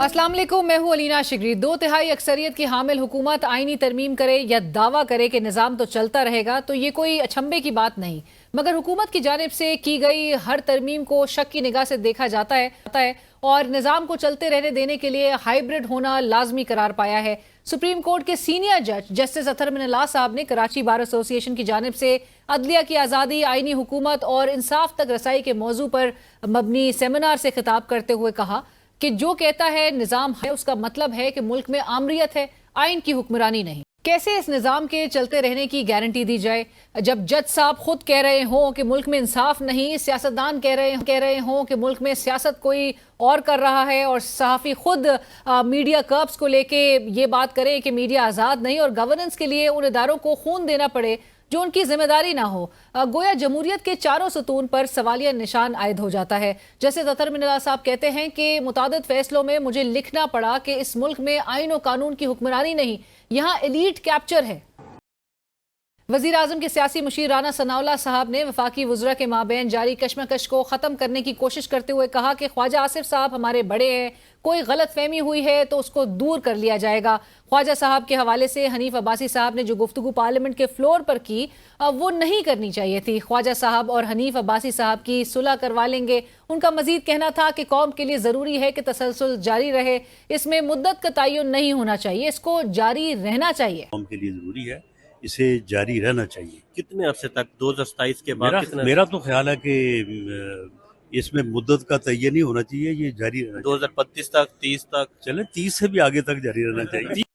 अस्सलाम वालेकुम, मैं हूं अलीना शिगरी। 2/3 अक्सरियत की हामिल हुकूमत आईनी तरमीम करे या दावा करे कि निज़ाम तो चलता रहेगा तो ये कोई अचंभे की बात नहीं, मगर हुकूमत की जानिब से की गई हर तरमीम को शक की निगाह से देखा जाता है और निज़ाम को चलते रहने देने के लिए हाइब्रिड होना लाजमी करार पाया है। सुप्रीम कोर्ट के सीनियर जज जस्टिस अतहर मिनल्लाह साहब ने कराची बार एसोसिएशन की जानिब से अदलिया की आज़ादी, आईनी हुकूमत और इंसाफ तक रसाई के मौजू पर मबनी सेमिनार से खिताब करते हुए कहा कि जो कहता है निज़ाम है उसका मतलब है कि मुल्क में आमरीत है, आइन की हुक्मरानी नहीं। कैसे इस निज़ाम के चलते रहने की गारंटी दी जाए जब जज साहब खुद कह रहे हों कि मुल्क में इंसाफ नहीं, सियासतदान कह रहे हों कि मुल्क में सियासत कोई और कर रहा है, और सहाफ़ी खुद मीडिया कर्ब्स को लेके ये बात करें कि मीडिया आज़ाद नहीं और गवर्नेंस के लिए उन इदारों को खून देना पड़े जो उनकी जिम्मेदारी ना हो। गोया जमहूरियत के चारों सतून पर सवालिया निशान आयद हो जाता है। जैसे अतहर मिनल्लाह साहब कहते हैं कि मुतादिद फैसलों में मुझे लिखना पड़ा कि इस मुल्क में आइन और कानून की हुक्मरानी नहीं, यहाँ एलीट कैप्चर है। वज़ीर आज़म के सियासी मुशीर राना सनाउल्लाह साहब ने वफाकी वज़रा के माबैन जारी कशमकश को ख़त्म करने की कोशिश करते हुए कहा कि ख्वाजा आसिफ साहब हमारे बड़े हैं, कोई गलत फहमी हुई है तो उसको दूर कर लिया जाएगा। ख्वाजा साहब के हवाले से हनीफ अब्बासी साहब ने जो गुफ्तगू पार्लियामेंट के फ्लोर पर की वो नहीं करनी चाहिए थी। ख्वाजा साहब और हनीफ अब्बासी साहब की सुलह करवा लेंगे। उनका मजीद कहना था कि कौम के लिए ज़रूरी है कि तसलसल जारी रहे, इसमें मुद्दत का तयन नहीं होना चाहिए, इसको जारी रहना चाहिए। कौम के लिए ज़रूरी है, इसे जारी रहना चाहिए। कितने अरसे तक 2027 के बाद मेरा तो ख्याल है कि इसमें मुद्दत का तयन नहीं होना चाहिए, ये जारी रहना 2025 तक 30 तक चले 30 से भी आगे तक जारी रहना चाहिए।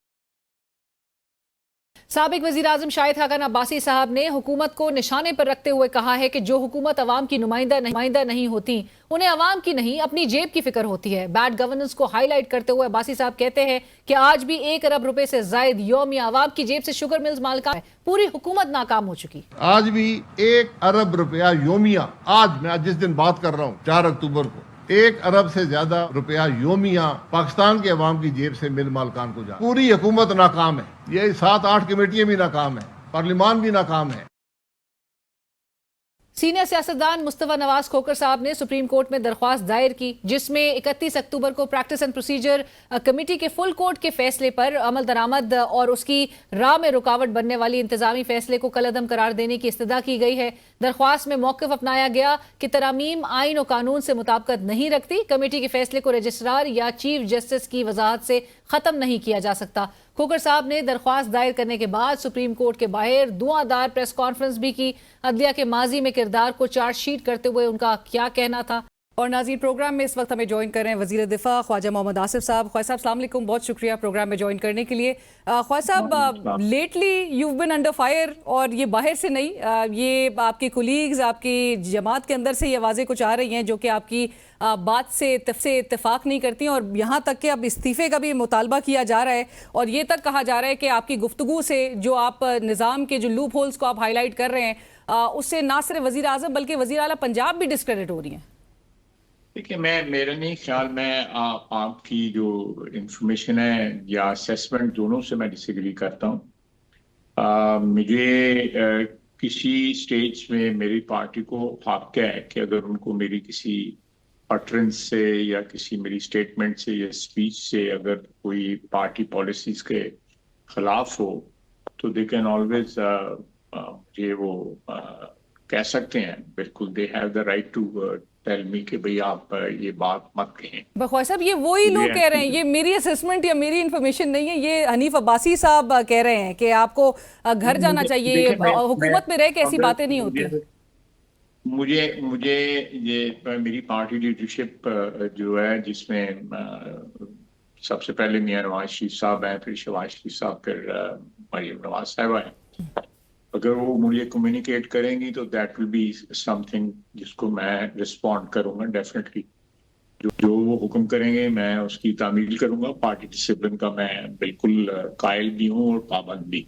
साबिक वज़ीर आज़म शाहिद खाकन अब्बासी साहब ने हुकूमत को निशाने पर रखते हुए कहा है कि जो हुकूमत अवाम की नुमाइंदा नहीं होती उन्हें अवाम की नहीं अपनी जेब की फिक्र होती है। बैड गवर्नेंस को हाईलाइट करते हुए अब्बासी साहब कहते हैं कि आज भी 1 अरब रुपए से जायद यौमिया अवाम की जेब से शुगर मिल्स मालिकान है, पूरी हुकूमत नाकाम हो चुकी। आज भी 1 अरब रुपया योमिया, आज मैं जिस दिन बात कर रहा हूँ 4 अक्टूबर को 1 अरब से ज्यादा रुपया योमिया पाकिस्तान के अवाम की जेब से मिल मालकान को जा। पूरी हुकूमत नाकाम है, ये 7-8 कमेटियां भी नाकाम है, पार्लियामान भी नाकाम है। सीनियर सियासतदान मुस्तफा नवाज खोकर साहब ने सुप्रीम कोर्ट में दरख्वास्त दायर की जिसमें 31 अक्टूबर को प्रैक्टिस एंड प्रोसीजर कमेटी के फुल कोर्ट के फैसले पर अमल दरामद और उसकी राह में रुकावट बनने वाली इंतजामी फैसले को कलअदम करार देने की इस्तदा की गई है। दरख्वास्त में मौक़िफ़ अपनाया गया कि तरामीम आइन और कानून से मुताबिकत नहीं रखती, कमेटी के फैसले को रजिस्ट्रार या चीफ जस्टिस की वजाहत से ख़त्म नहीं किया जा सकता। खोकर साहब ने दरख्वास्त दायर करने के बाद सुप्रीम कोर्ट के बाहर धुआंधार प्रेस कॉन्फ्रेंस भी की। अदलिया के माजी में किरदार को चार्जशीट करते हुए उनका क्या कहना था। और नाज़रीन, प्रोग्राम में इस वक्त हमें ज्वाइन कर रहे हैं वज़ीर दिफा ख्वाजा मोहम्मद आसिफ साहब। ख्वाजा साहब अस्सलाम वालेकुम, बहुत शुक्रिया प्रोग्राम में ज्वाइन करने के लिए। Khwaja Sahab, lately you been under fire, और ये बाहर से नहीं, ये आपके कोलीग्स आपकी जमात के अंदर से ये आवाज़ें कुछ आ रही हैं जो कि आपकी बात से इत्तेफाक नहीं करती, और यहाँ तक कि अब इस्तीफ़े का भी मुतालबा किया जा रहा है और ये तक कहा जा रहा है कि आपकी गुफ्तगू से जो आप निज़ाम के जो लूप होल्स को आप हाईलाइट कर रहे हैं उससे ना सिर्फ वज़ीर आज़म बल्कि वज़ीर आला पंजाब भी डिस्क्रेडिट हो रही हैं। देखिए, मेरा नहीं ख्याल, मैं आपकी जो इंफॉर्मेशन है या असेसमेंट, दोनों से मैं डिसएग्री करता हूँ। मुझे किसी स्टेज में मेरी पार्टी को हक है कि अगर उनको मेरी किसी अटरेंस से या किसी मेरी स्टेटमेंट से या स्पीच से अगर कोई पार्टी पॉलिसीज के खिलाफ हो तो दे कैन ऑलवेज मुझे वो कह सकते हैं। बिल्कुल, they have the right to tell me कि भाई आप ये बात मत कहें। ख्वाजा साहब, ये वही लोग कह रहे हैं, ये मेरी असेसमेंट या मेरी इन्फॉर्मेशन नहीं है, ये हनीफ अब्बासी साहब कह रहे हैं कि आपको घर जाना चाहिए, हुकूमत में रह के ऐसी बातें नहीं होती। मुझे ये मेरी पार्टी लीडरशिप जो है, जिसमें सबसे पहले मियां नवाज शरीफ साहब हैं, फिर शहबाज शरीफ साहब, फिर मरियम नवाज साहिबा हैं, अगर वो मुझे कम्युनिकेट करेंगी तो दैट विल बी समथिंग जिसको मैं रिस्पॉन्ड करूंगा डेफिनेटली। जो वो हुक्म करेंगे मैं उसकी तामील करूंगा। पार्टी डिसिप्लिन का मैं बिल्कुल कायल भी हूँ और पाबंद भी।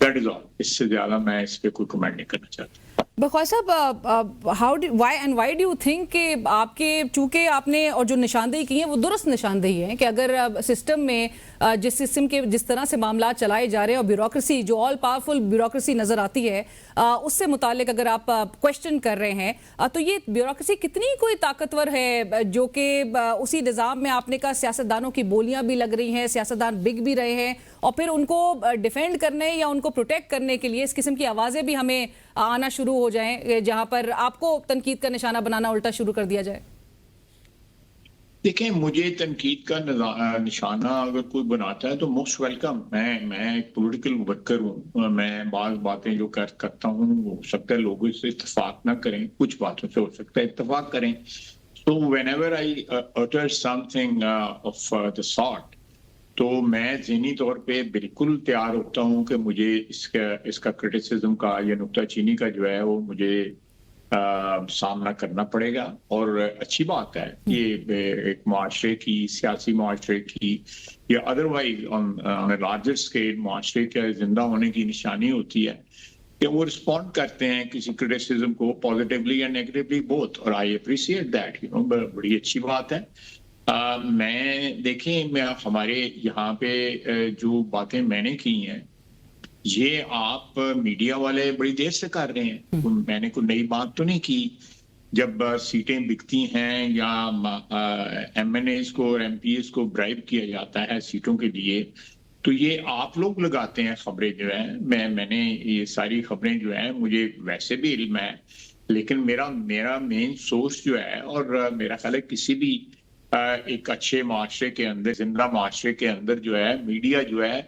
That is all. इससे ज्यादा मैं इस पे कोई कमेंट नहीं करना चाहता। بخوائے صاحب وائی ڈو یو تھنک کہ آپ کے چونکہ آپ نے اور جو نشاندہی کی ہیں وہ درست نشاندہی ہے کہ اگر سسٹم میں جس طرح سے معاملات چلائے جا رہے ہیں اور بیوروکریسی جو آل پاورفل بیوروکریسی نظر آتی ہے اس سے متعلق اگر آپ کویشچن کر رہے ہیں تو یہ بیوروکریسی کتنی کوئی طاقتور ہے جو کہ اسی نظام میں آپ نے کہا سیاستدانوں کی بولیاں بھی لگ رہی ہیں, سیاستدان بک بھی رہے ہیں اور پھر ان کو ڈیفینڈ کرنے یا ان کو پروٹیکٹ کرنے کے لیے اس قسم کی آوازیں بھی ہمیں آنا شروع ہو جائیں جہاں پر آپ کو تنقید کا نشانہ بنانا الٹا شروع کر دیا جائے. دیکھیں, مجھے تنقید کا نشانہ اگر کوئی بناتا ہے تو موسٹ ویلکم. میں ایک پولیٹیکل ورکر ہوں, میں بعض باتیں جو کرتا ہوں ہو سکتا ہے لوگوں سے اتفاق نہ کریں, کچھ باتوں سے ہو سکتا ہے اتفاق کریں. So whenever I utter something of the sort, تو میں ذہنی طور پہ بالکل تیار ہوتا ہوں کہ مجھے اس کا کرٹیسزم کا یا نکتہ چینی کا جو ہے وہ مجھے سامنا کرنا پڑے گا. اور اچھی بات ہے کہ ایک معاشرے کی, سیاسی معاشرے کی یا otherwise on a larger scale معاشرے کے زندہ ہونے کی نشانی ہوتی ہے کہ وہ رسپونڈ کرتے ہیں کسی کرٹیسزم کو پازیٹیولی یا نیگیٹیولی بوتھ, اور آئی اپریشیٹ دیٹ, بڑی اچھی بات ہے. دیکھیں ہمارے یہاں پہ جو باتیں میں نے کی ہیں یہ آپ میڈیا والے بڑی دیر سے کر رہے ہیں. میں نے کوئی نئی بات تو نہیں کی. جب سیٹیں بکتی ہیں یا ایم این ایز کو اور ایم پی ایز کو برائب کیا جاتا ہے سیٹوں کے لیے تو یہ آپ لوگ لگاتے ہیں خبریں جو ہیں. میں نے یہ ساری خبریں جو ہیں مجھے ویسے بھی علم ہے, لیکن میرا مین سورس جو ہے, اور میرا خیال ہے کسی بھی ایک اچھے معاشرے کے اندر, زندہ معاشرے کے اندر جو ہے میڈیا جو ہے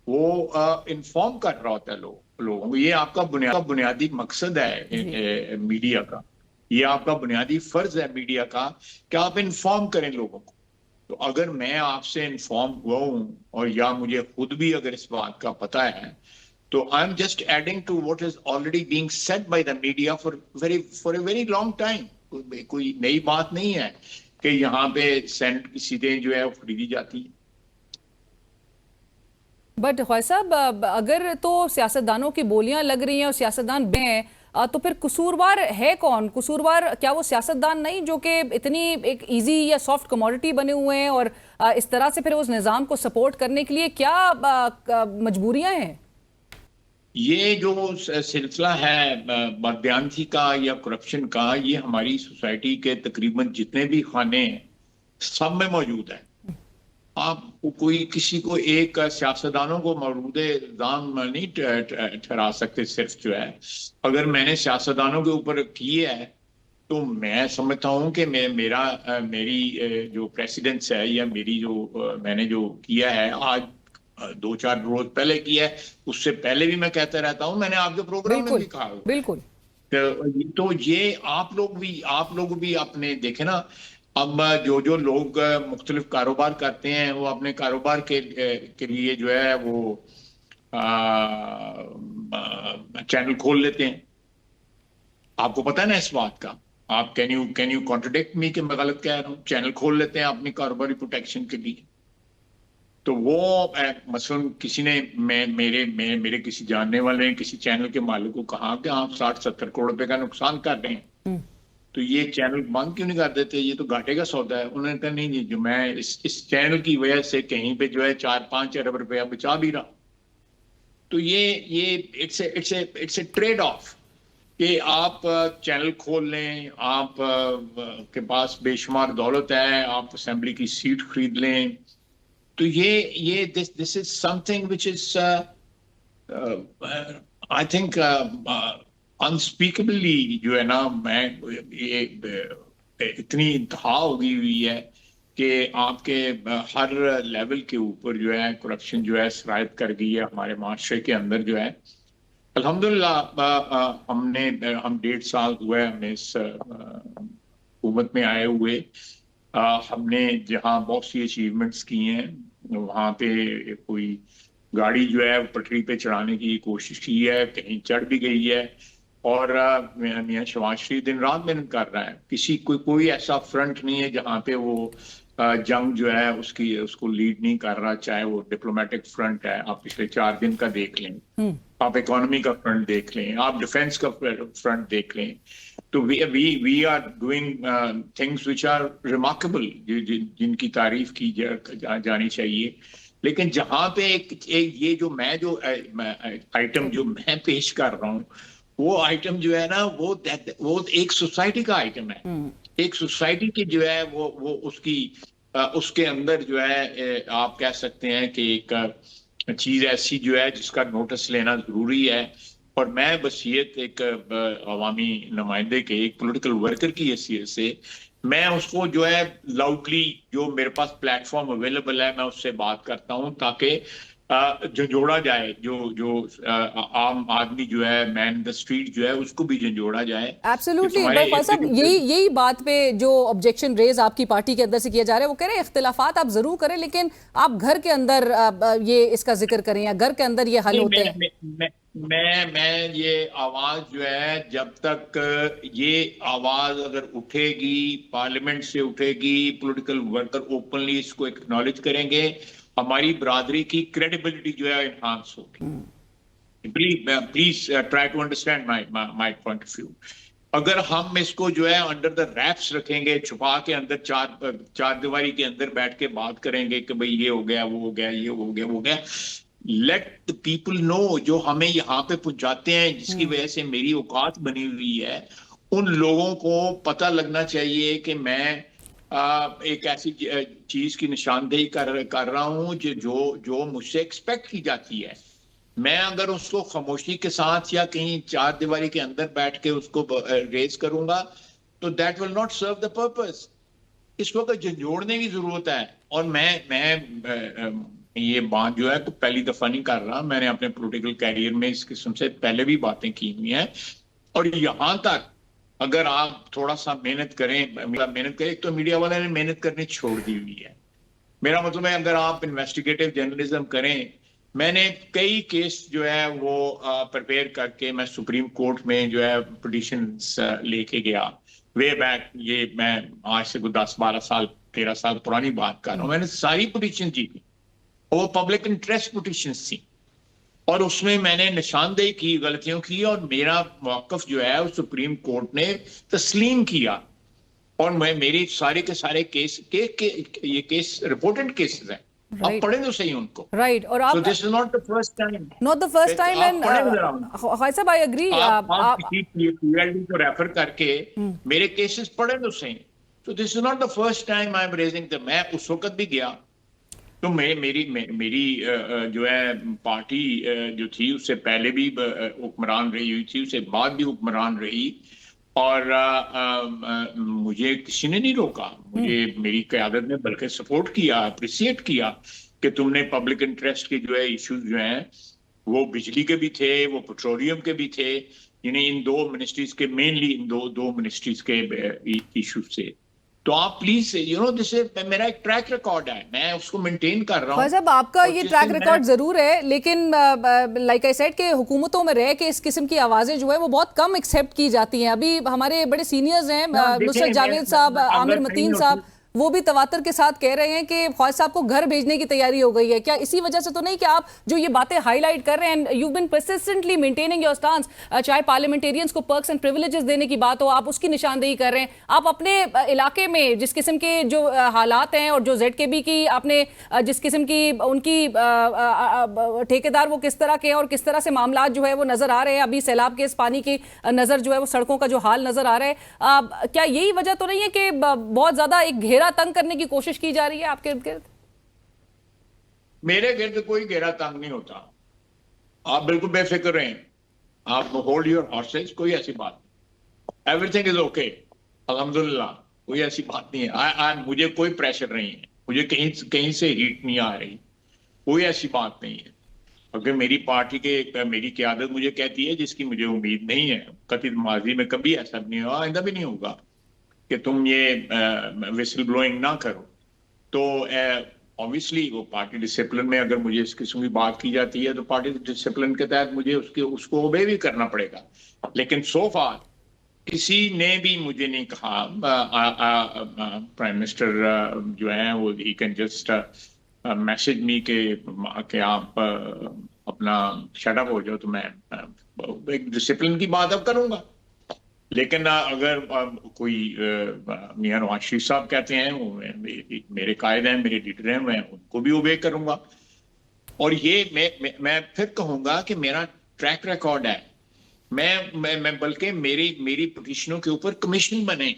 وہ انفارم کر رہا ہوتا ہے لوگوں کو. یہ آپ کا بنیادی مقصد ہے میڈیا کا, یہ آپ کا بنیادی فرض ہے میڈیا کا کہ آپ انفارم کریں لوگوں کو. تو اگر میں آپ سے انفارم ہوا ہوں اور یا مجھے خود بھی اگر اس بات کا پتہ ہے تو I am just adding to what is already being said by the media for a very long time. کوئی نئی بات نہیں ہے کہ یہاں پہ سینٹ کی سیٹیں جو ہے وہ خریدی جاتی ہیں. بٹ خواجہ صاحب اگر تو سیاستدانوں کی بولیاں لگ رہی ہیں اور سیاستدان بے ہیں تو پھر قصوروار ہے کون؟ قصوروار کیا وہ سیاستدان نہیں جو کہ اتنی ایک ایزی یا سافٹ کموڈٹی بنے ہوئے ہیں اور اس طرح سے پھر اس نظام کو سپورٹ کرنے کے لیے کیا مجبوریاں ہیں؟ یہ جو سلسلہ ہے بددیانتی کا یا کرپشن کا, یہ ہماری سوسائٹی کے تقریباً جتنے بھی خانے ہیں سب میں موجود ہے. آپ کوئی کسی کو ایک سیاستدانوں کو مورود الزام نہیں ٹھہرا سکتے. صرف جو ہے اگر میں نے سیاستدانوں کے اوپر کی ہے تو میں سمجھتا ہوں کہ میری جو پریسیڈنس ہے یا میری جو میں نے جو کیا ہے آج 2-4 روز پہلے کیا ہے, اس سے پہلے بھی میں کہتا رہتا ہوں, میں نے آپ کے پروگرام میں بھی کہا. بالکل. تو یہ آپ لوگ بھی اپنے دیکھیں نا, اب جو لوگ مختلف کاروبار کرتے ہیں وہ اپنے کاروبار کے لیے جو ہے وہ چینل کھول لیتے ہیں. آپ کو پتہ ہے نا اس بات کا. آپ کین یو کانٹرڈکٹ می کہ میں غلط کہہ رہا ہوں؟ چینل کھول لیتے ہیں اپنی کاروباری پروٹیکشن کے لیے. تو وہ مثلاً کسی نے میرے کسی جاننے والے نے کسی چینل کے مالک کو کہا کہ آپ 60-70 کروڑ روپے کا نقصان کر رہے ہیں, تو یہ چینل بند کیوں نہیں کر دیتے, یہ تو گھاٹے کا سودا ہے. انہوں نے کہا نہیں جو میں اس چینل کی وجہ سے کہیں پہ جو ہے 4-5 ارب روپیہ بچا بھی رہا. تو یہ اٹس اے ٹریڈ آف کہ آپ چینل کھول لیں, آپ کے پاس بے شمار دولت ہے, آپ اسمبلی کی سیٹ خرید لیں. تو یہ this is something which is I think unspeakably جو ہے نا, میں اتنی انتہا ہوگی ہوئی ہے کہ آپ کے ہر لیول کے اوپر جو ہے کرپشن جو ہے سرایت کر گئی ہے ہمارے معاشرے کے اندر جو ہے. الحمدللہ ہم 1.5 سال ہوا ہے ہمیں اس حکومت میں آئے ہوئے. ہم نے جہاں بہت سی اچیومنٹس کی ہیں وہاں پہ کوئی گاڑی جو ہے پٹری پہ چڑھانے کی کوشش کی ہے, کہیں چڑھ بھی گئی ہے, اور میاں شہباز شریف دن رات محنت کر رہا ہے. کوئی ایسا فرنٹ نہیں ہے جہاں پہ وہ जंग जो है उसको लीड नहीं कर रहा, चाहे वो डिप्लोमेटिक फ्रंट है, आप पिछले 4 दिन का देख लें, आप इकोनॉमी का फ्रंट देख लें, आप डिफेंस का फ्रंट देख लें, तो we are doing things which are remarkable, जिनकी तारीफ की जानी चाहिए। लेकिन जहां पे ये जो आइटम जो मैं पेश कर रहा हूँ, वो आइटम जो है ना, वो एक सोसाइटी का आइटम है। एक सोसाइटी की जो है वो उसके अंदर जो है आप कह सकते हैं कि एक चीज ऐसी जो है जिसका नोटिस लेना जरूरी है। और मैं बस ये एक अवामी नुमाइंदे के, एक पॉलिटिकल वर्कर की हैसियत से मैं उसको जो है लाउडली, जो मेरे पास प्लेटफॉर्म अवेलेबल है, मैं उससे बात करता हूं ताकि जो जोड़ा जाए, जो आम आदमी जो है, मैन द स्ट्रीट जो है, उसको भी जोड़ा जाए। एब्सोल्युटली। ख्वाजा साहब, यही बात पे जो ऑब्जेक्शन रेज आपकी पार्टी के अंदर से किया जा रहा है, वो कह रहे हैं इख्तिलाफात आप जरूर करें, लेकिन आप घर के अंदर ये इसका जिक्र करें, या घर के अंदर ये हल होते हैं। मैं ये आवाज जो है, जब तक ये आवाज अगर उठेगी, पार्लियामेंट से उठेगी, पॉलिटिकल वर्कर ओपनली इसको एक्नॉलेज करेंगे, हमारी बरादरी की क्रेडिबिलिटी जो है एनहांस होगी। Please try to understand my point of view. अगर हम इसको जो है अंडर द रैप्स रखेंगे, छुपा के अंदर चार दीवारी के अंदर बैठ के बात करेंगे कि भाई ये हो गया, वो हो गया, ये हो गया, वो हो गया, लेट द पीपल नो, जो हमें यहाँ पे पहुंचाते हैं, जिसकी वजह से मेरी औकात बनी हुई है, उन लोगों को पता लगना चाहिए कि मैं एक ऐसी चीज की निशानदेही कर रहा हूं जो मुझसे एक्सपेक्ट की जाती है। मैं अगर उसको खामोशी के साथ या कहीं चार दीवारी के अंदर बैठ के उसको रेज करूंगा, तो that will not serve the purpose. इस वक्त जोड़ने की जरूरत है। और मैं ये बात जो है तो पहली दफा नहीं कर रहा, मैंने अपने पॉलिटिकल कैरियर में इस किस्म से पहले भी बातें की हुई हैं। और यहां तक अगर आप थोड़ा सा मेहनत करें, एक तो मीडिया वाले ने मेहनत करनी छोड़ दी हुई है। मेरा मतलब है, अगर आप इन्वेस्टिगेटिव जर्नलिज्म करें, मैंने कई केस जो है वो प्रिपेयर करके मैं सुप्रीम कोर्ट में जो है पिटीशंस लेके गया वे बैक। ये मैं आज से 10-12 साल 13 साल पुरानी बात कर रहा हूँ। मैंने सारी पिटीशन जीती, वो पब्लिक इंटरेस्ट पिटीशंस थी, और उसमें मैंने निशानदेही की गलतियों की, और मेरा मौकफ जो है सुप्रीम कोर्ट ने तस्लीम किया। और मेरी सारे के सारे ये केस रिपोर्टेड केसेस हैं। आप पढ़ें तो सही उनको। राइट। और आप, this is not the first time, not the first time. And Khawaja sahab, I agree. आप पीएलडी को रेफर करके मेरे केसेस पढ़ें तो सही। तो this is not the first time I am raising the. मैं उस वक्त भी गया तो मेरी जो है पार्टी जो थी उससे पहले भी हुक्मरान रही हुई थी, उससे बाद भी हुक्मरान रही, और मुझे किसी ने नहीं रोका। मुझे मेरी क़यादत ने बल्कि सपोर्ट किया, अप्रिशिएट किया कि तुमने पब्लिक इंटरेस्ट के जो है इश्यूज जो हैं, वो बिजली के भी थे, वो पेट्रोलियम के भी थे, यानी इन दो मिनिस्ट्रीज के, मेनली इन दो मिनिस्ट्रीज के इश्यूज से। तो आप प्लीज दिस मेरा एक ट्रैक रिकॉर्ड है, मैं उसको मेंटेन कर रहा हूँ। साहब, आपका ये ट्रैक रिकॉर्ड जरूर है, लेकिन लाइक आई सेड के हुकूमतों में रह के इस किस्म की आवाजें जो है वो बहुत कम एक्सेप्ट की जाती हैं। अभी हमारे बड़े सीनियर्स हैं, नुसरत जावेद साहब, आमिर मतीन साहब, वो भी तवातर के साथ कह रहे हैं कि ख्वाजा साहब को घर भेजने की तैयारी हो गई है। क्या इसी वजह से तो नहीं कि आप जो ये बातें हाईलाइट कर रहे हैं, and you been persistently maintaining your stance, चाहे पार्लियामेंटेरियंस को पर्क्स एंड प्रिविलेजेस देने की बात हो, आप उसकी निशानदेही कर रहे हैं। आप अपने इलाके में जिस किस्म के जो हालात हैं, और जो ZKB की आपने जिस किस्म की उनकी ठेकेदार वो किस तरह के हैं, और किस तरह से मामला जो है वो नजर आ रहे हैं, अभी सैलाब के इस पानी की नजर जो है वो सड़कों का जो हाल नजर आ रहा है, क्या यही वजह तो नहीं है कि बहुत ज्यादा एक घेरा तंग करने की कोशिश की जा रही है आपके इर्द-गिर्द? मेरे गिर्द कोई घेरा तंग नहीं होता, आप बिल्कुल बेफिक्र रहें, आप होल्ड योर हॉर्सेस, कोई ऐसी बात नहीं, एवरीथिंग इज ओके, अल्हम्दुलिल्लाह, कोई ऐसी बात नहीं है। मुझे कोई प्रेशर नहीं है, मुझे कहीं से हीट नहीं आ रही, कोई ऐसी बात नहीं है। अगर मेरी पार्टी के मेरी क़यादत मुझे कहती है, जिसकी मुझे उम्मीद नहीं है, कभी माजी में कभी ऐसा नहीं हुआ, आइंदा भी नहीं होगा, कि तुम ये विसल ब्लोइंग ना करो, तो ऑब्वियसली वो पार्टी डिसिप्लिन में अगर मुझे इस किस्म की बात की जाती है, तो पार्टी डिसिप्लिन के तहत मुझे उसको ओबे भी करना पड़ेगा। लेकिन सो फार کسی نے بھی مجھے نہیں کہا پرائم منسٹر جو ہیں وہ he can just message me کہ آپ اپنا شٹ اپ ہو جاؤ، تو میں ایک ڈسپلن کی بات اب کروں گا. لیکن اگر کوئی میاں نواز شریف صاحب کہتے ہیں، وہ میرے قائد ہیں، میرے لیڈر ہیں، میں ان کو بھی اوبے کروں گا. اور یہ میں پھر کہوں گا کہ میرا ٹریک ریکارڈ ہے. میں بلکہ میری پٹیشنوں کے اوپر کمیشن بنے،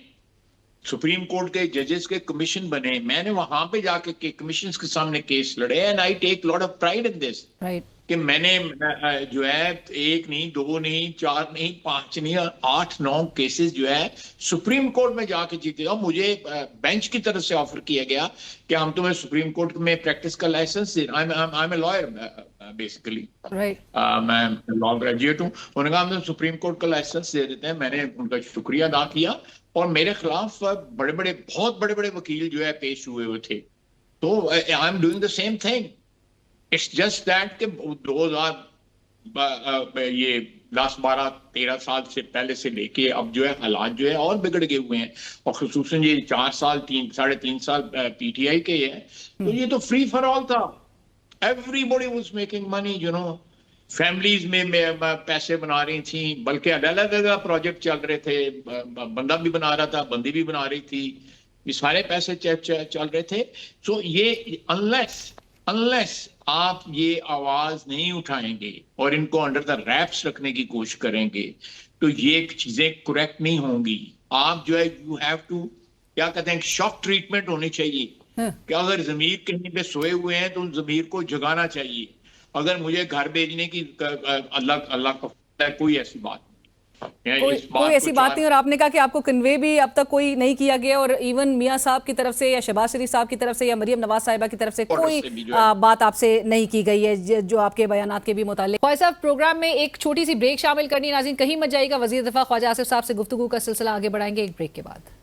سپریم کورٹ کے ججز کے کمیشن بنے. میں نے وہاں پہ جا کے کمیشنز کے سامنے کیس لڑے، and I take lot of pride in this, کہ میں نے جو ہے 1 نہیں 2 نہیں 4 نہیں 5 نہیں 8 9 کیسز جو ہے سپریم کورٹ میں جا کے جیتے. اور مجھے بینچ کی طرف سے آفر کیا گیا کہ ہم تمہیں سپریم کورٹ میں پریکٹس کا لائسنس دیں. I am a lawyer basically, میں لا گریجویٹ ہوں. انہوں نے کہا ہم سپریم کورٹ کا لائسنس دے دیتے ہیں. میں نے ان کا شکریہ ادا کیا، اور میرے خلاف بہت بڑے وکیل جو ہے پیش ہوئے تھے. تو I am doing the same thing. It's just that کہ 2000 یہ لاسٹ 12-13 سال سے پہلے سے لے کے اب جو ہے حالات جو ہے اور بگڑ گئے ہوئے ہیں، اور خصوصاً یہ 4 سال 3.5 سال پی ٹی آئی کے ہے. تو یہ تو فری فار آل تھا. Everybody was making money, you know. Families میں پیسے بنا رہی تھیں، بلکہ علیحدہ پروجیکٹ چل رہے تھے. بندہ بھی بنا رہا تھا، بندی بھی بنا رہی تھی. یہ سارے پیسے چل رہے تھے. سو یہ انلیس آپ یہ آواز نہیں اٹھائیں گے اور ان کو انڈر دا ریپس رکھنے کی کوشش کریں گے، تو یہ چیزیں کریکٹ نہیں ہوں گی. آپ جو ہے یو ہیو ٹو، کیا کہتے ہیں، شاک ٹریٹمنٹ ہونی چاہیے کہ اگر ضمیر کہیں پہ سوئے ہوئے ہیں تو ضمیر کو جگانا چاہیے. اگر مجھے گھر بھیجنے کی اللہ کا کوئی ایسی بات نہیں، کوئی ایسی بات نہیں. اور آپ نے کہا کہ آپ کو کنوے بھی اب تک کوئی نہیں کیا گیا، اور ایون میاں صاحب کی طرف سے یا شہباز شریف صاحب کی طرف سے یا مریم نواز صاحبہ کی طرف سے کوئی بات آپ سے نہیں کی گئی ہے جو آپ کے بیانات کے بھی متعلق. خواجہ صاحب، پروگرام میں ایک چھوٹی سی بریک شامل کرنی. ناظرین کہیں مت جائیے گا، وزیر دفاع خواجہ آصف صاحب سے گفتگو کا سلسلہ آگے بڑھائیں گے ایک بریک کے بعد.